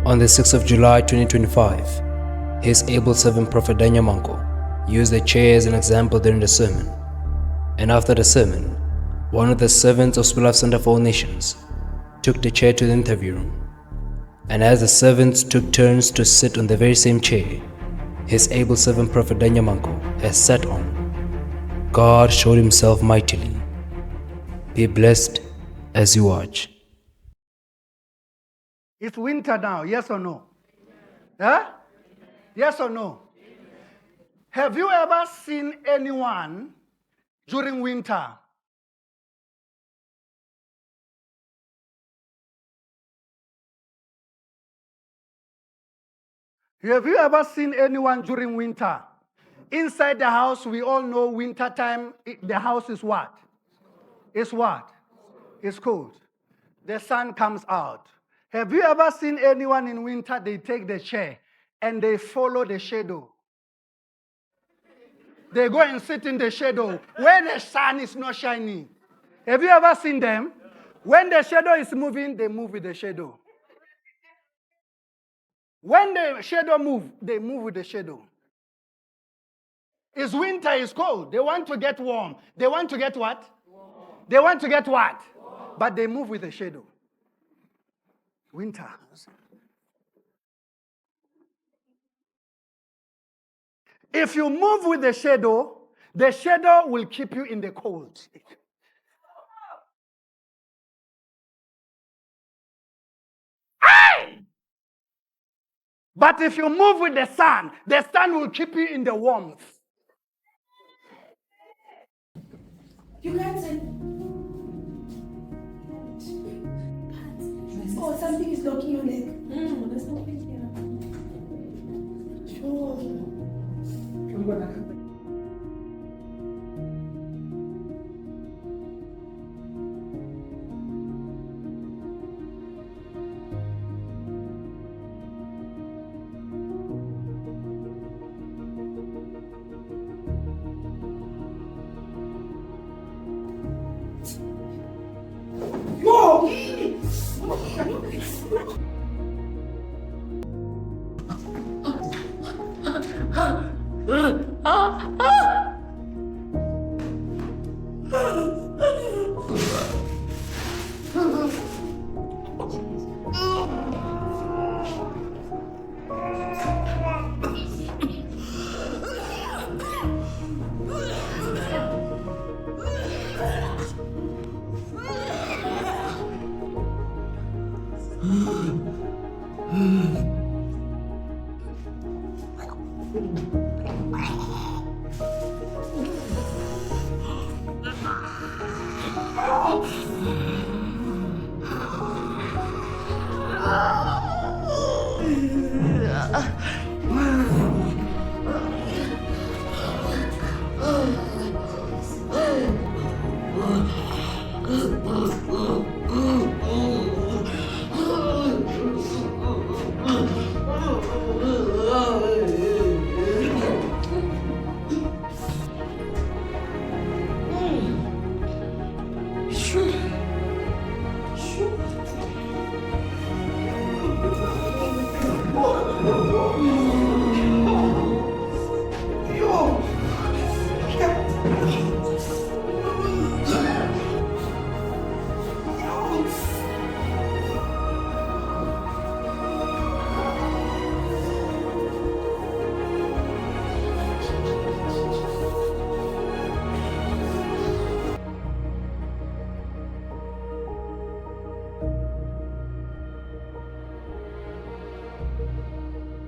On the 6th of July 2025, His able servant Prophet Daniel Manko used the chair as an example during the sermon. And after the sermon, one of the servants of Spillaf Center for All Nations took the chair to the interview room. And as the servants took turns to sit on the very same chair His able servant Prophet Daniel Manko has sat on, God showed Himself mightily. Be blessed as you watch. It's winter now, yes or no? Huh? Yes or no? Have you ever seen anyone during winter? Have you ever seen anyone during winter? Inside the house, we all know winter time, the house is what? It's what? It's cold. The sun comes out. Have you ever seen anyone in winter, they take the chair and they follow the shadow? They go and sit in the shadow where the sun is not shining. Have you ever seen them? When the shadow is moving, they move with the shadow. When the shadow moves, they move with the shadow. It's winter, it's cold. They want to get warm. They want to get what? Warm. They want to get what? Warm. But they move with the shadow. Winter. If you move with the shadow will keep you in the cold. But if you move with the sun will keep you in the warmth. You can't say. Oh, something is blocking your leg. There's nothing here. Sure.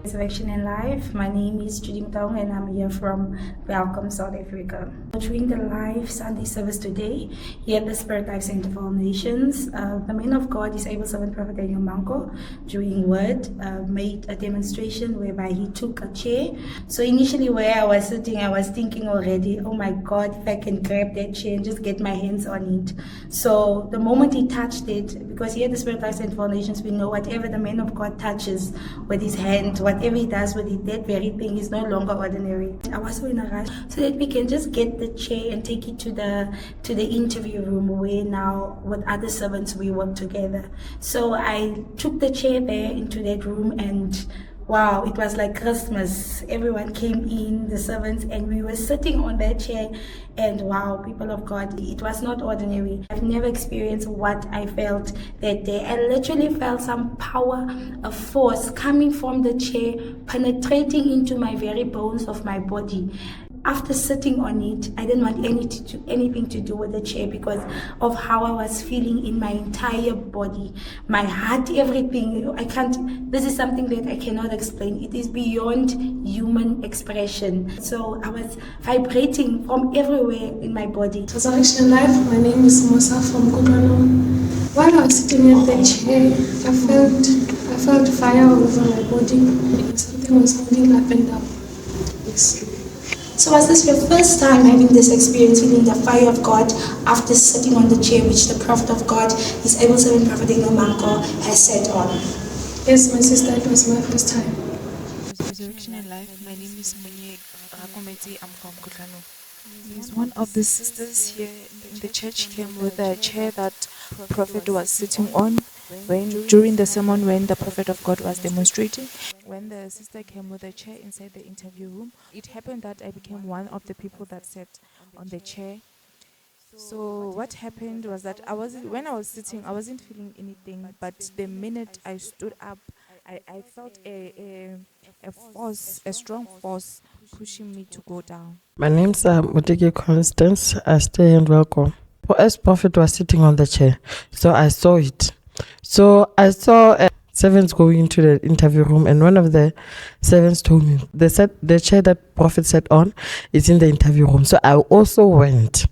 Resurrection in Life. My name is 𝘕𝘠𝘵 and I'm here from Welcome, South Africa. During the live Sunday service today, here at the Spirit Life Center for All Nations, the man of God, His able servant Prophet Daniel Manko, during word, made a demonstration whereby he took a chair. So initially where I was sitting, I was thinking already, oh my God, if I can grab that chair and just get my hands on it. So the moment he touched it, because here at the Spirit Life Center for All Nations, we know whatever the man of God touches with his hand, whatever he does with it, that very thing is no longer ordinary. I was so in a rush so that we can just get the chair and take it to the interview room where now with other servants we work together. So I took the chair there into that room, and wow, it was like Christmas. Everyone came in, the servants, and we were sitting on that chair. And wow, people of God, it was not ordinary. I've never experienced what I felt that day. I literally felt some power, a force coming from the chair, penetrating into my very bones of my body. After sitting on it, I didn't want anything to do with the chair because of how I was feeling in my entire body, my heart, everything. This is something that I cannot explain. It is beyond human expression. So I was vibrating from everywhere in my body. Resurrection Life, my name is Musa from 𝘓𝑗𝑒𝑙. While I was sitting at the chair, I felt fire all over my body, and something was moving up and down. Yes. So was this your first time having this experience, feeling the fire of God after sitting on the chair which the Prophet of God, his 𝙲𝚃 Prophet Daniel Manko, has sat on? Yes, my sister, it was my first time. Resurrection in Life, my name is 𝘕𝘁𝙴𝙬𝘃, I'm from 𝘓𝘓𝑗𝑒𝑙. Yes, one of the sisters here in the church came with a chair that Prophet was sitting on during the sermon when the Prophet of God was demonstrating. When the sister came with a chair inside the interview room, it happened that I became one of the people that sat on the chair. So what happened was that when I was sitting, I wasn't feeling anything, but the minute I stood up, I felt a force, a strong force pushing me to go down. My name's Mutiki Constance. I stay in Welcome. As Prophet was sitting on the chair, so I saw it. So I saw servants going into the interview room, and one of the servants told me the chair that Prophet sat on is in the interview room. So I also went.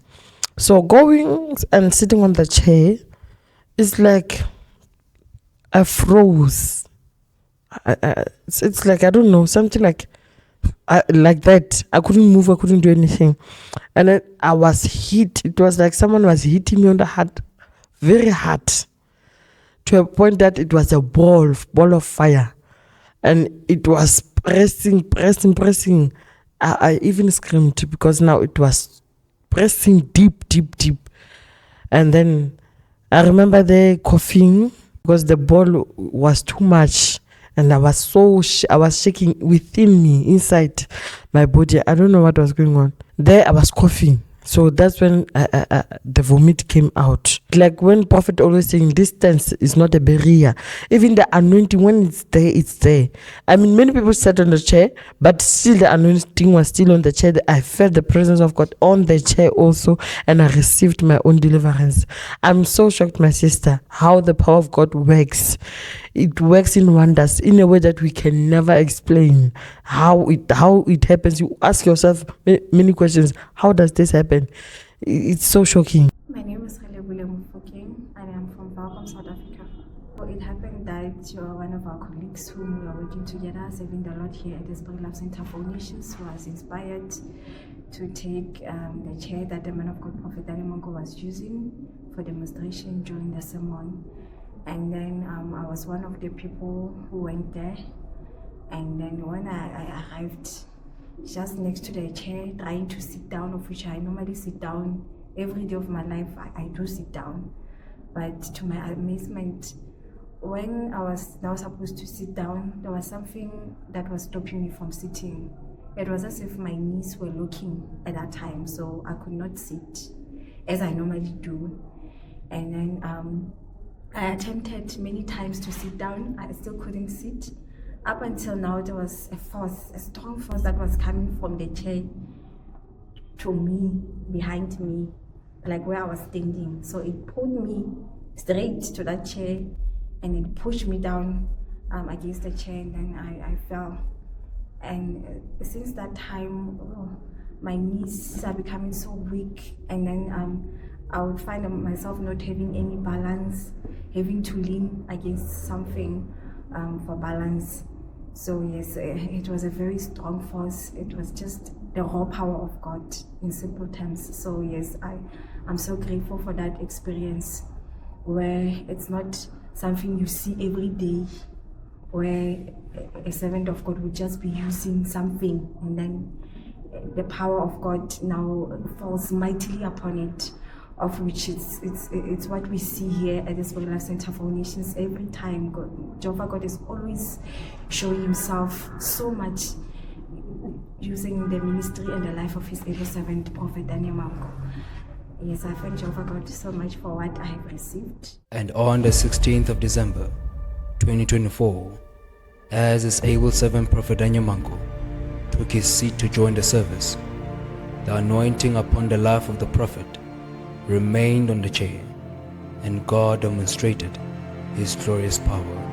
So going and sitting on the chair is like I froze. It's like, I don't know, something like that. I couldn't move, I couldn't do anything. And then I was hit. It was like someone was hitting me on the heart very hard, to a point that it was a ball of fire. And it was pressing. I even screamed because now it was pressing deep. And then I remember the coughing because the ball was too much. And I was shaking within me, inside my body. I don't know what was going on. There I was coughing. So that's when the vomit came out. Like when Prophet always saying distance is not a barrier. Even the anointing, when it's there, it's there. I mean, many people sat on the chair, but still the anointing was still on the chair. I felt the presence of God on the chair also, and I received my own deliverance. I'm so shocked, my sister, how the power of God works. It works in wonders, in a way that we can never explain how it happens. You ask yourself many questions. How does this happen? It's so shocking. My name is 𝘕𝚃𝙴𝙬𝙀, and I'm from Welcome, South Africa. So it happened that one of our colleagues whom we are working together, serving the Lord here at the 𝙲𝙷𝙰 for Nations, was inspired to take the chair that the man of God, Prophet Daniel Manko, was using for demonstration during the sermon. And then I was one of the people who went there. And then when I arrived just next to the chair, trying to sit down, of which I normally sit down every day of my life, I do sit down. But to my amazement, when I was now supposed to sit down, there was something that was stopping me from sitting. It was as if my knees were locking at that time, so I could not sit as I normally do. And then I attempted many times to sit down. I still couldn't sit. Up until now, there was a strong force that was coming from the chair to me, behind me, like where I was standing. So it pulled me straight to that chair, and it pushed me down against the chair, and then I fell. And since that time, my knees are becoming so weak, and then I would find myself not having any balance, having to lean against something for balance. So yes, it was a very strong force. It was just the raw power of God in simple terms. So yes, I'm so grateful for that experience, where it's not something you see every day, where a servant of God would just be using something and then the power of God now falls mightily upon it, of which it's what we see here at the Spirit Life Center for Nations. Every time Jehovah God is always showing himself so much using the ministry and the life of his able servant, Prophet Daniel Manko. Yes, I thank Jehovah God so much for what I have received. And on the 16th of December 2024, as his able servant Prophet Daniel Manko took his seat to join the service, the anointing upon the life of the prophet remained on the chair, and God demonstrated his glorious power.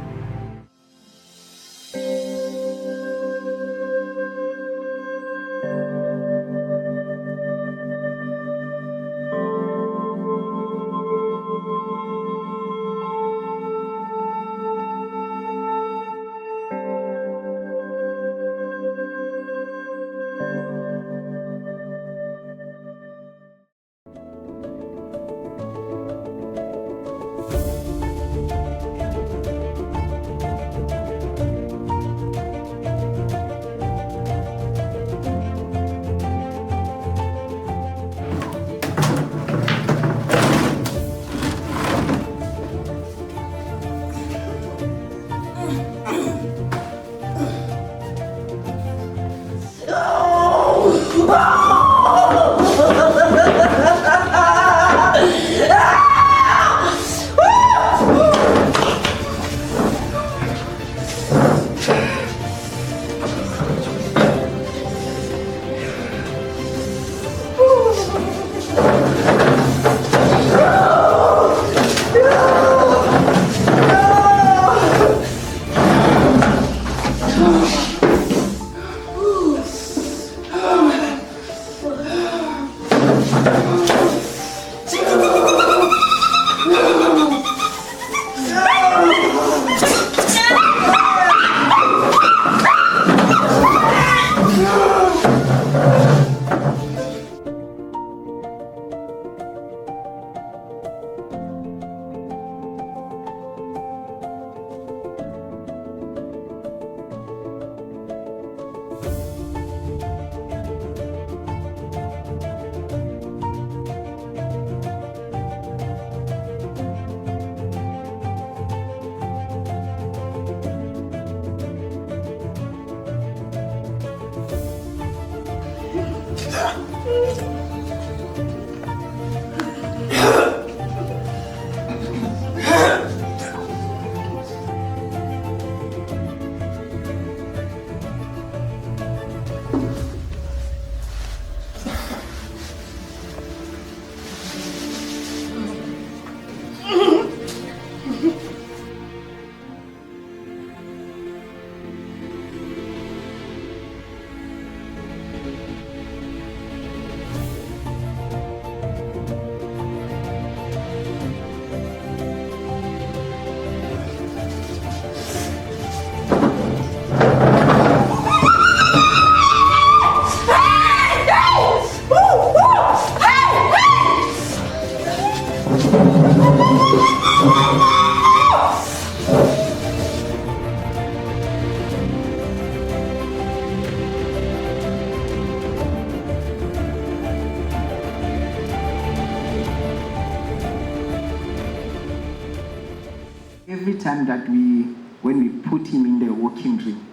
Every time that when we put him in the walking ring,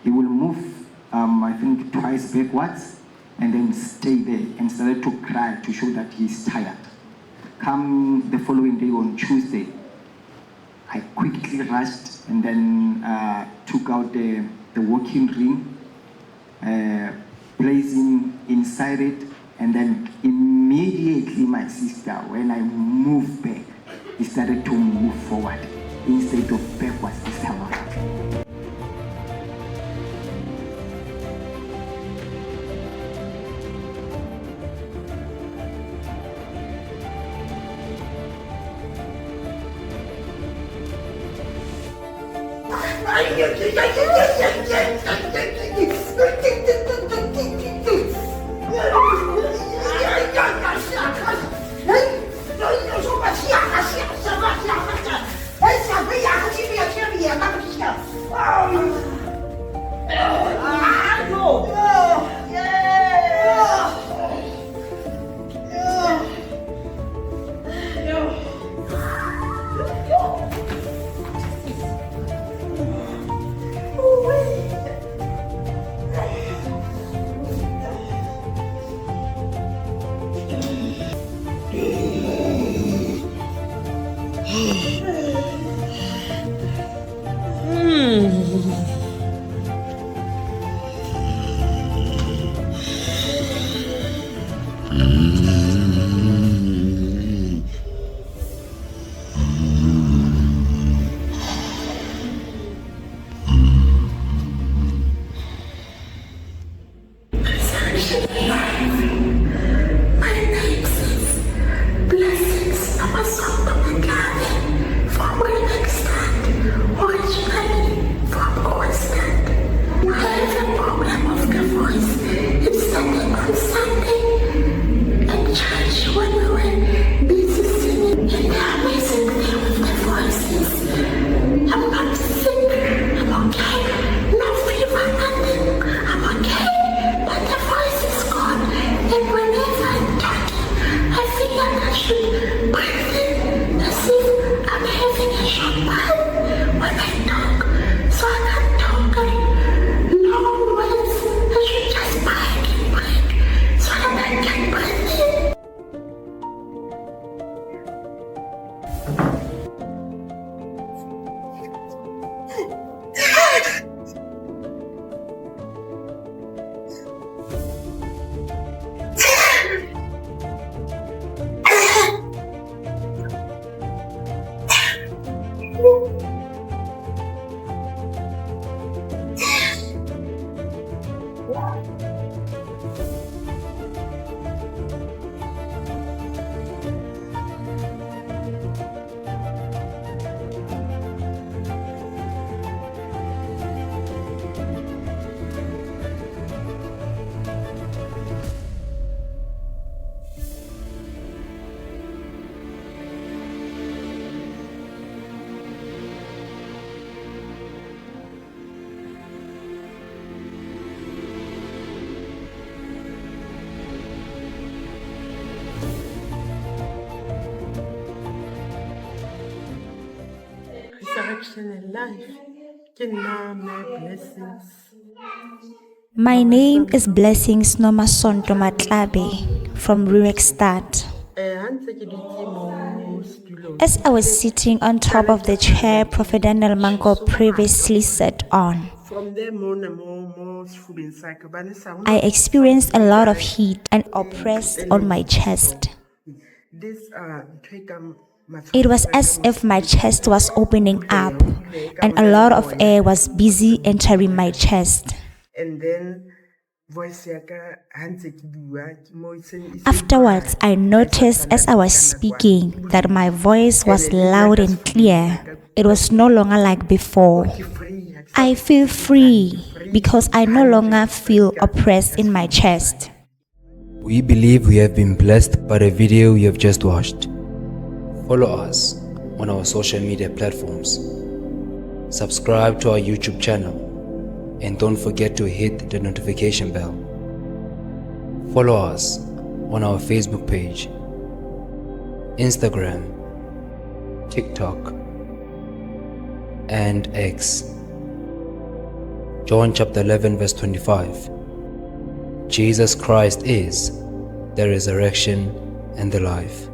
he will move, I think twice backwards, and then stay there and started to cry to show that he's tired. Come the following day on Tuesday, I quickly rushed and then took out the walking ring, placed him inside it, and then immediately my sister, when I moved back, he started to move forward instead of backwards this time around. Resurrection and Life. Blessings. My name is Blessings Nomasonto-Matlabe from Ruekstad. As I was sitting on top of the chair Prophet Daniel Manko previously sat on, I experienced a lot of heat and oppressed on my chest. It was as if my chest was opening up and a lot of air was busy entering my chest. Afterwards, I noticed as I was speaking that my voice was loud and clear. It was no longer like before. I feel free because I no longer feel oppressed in my chest. We believe we have been blessed by the video you have just watched. Follow us on our social media platforms. Subscribe to our YouTube channel and don't forget to hit the notification bell. Follow us on our Facebook page, Instagram, TikTok, and X. John chapter 11 verse 25. Jesus Christ is the resurrection and the life.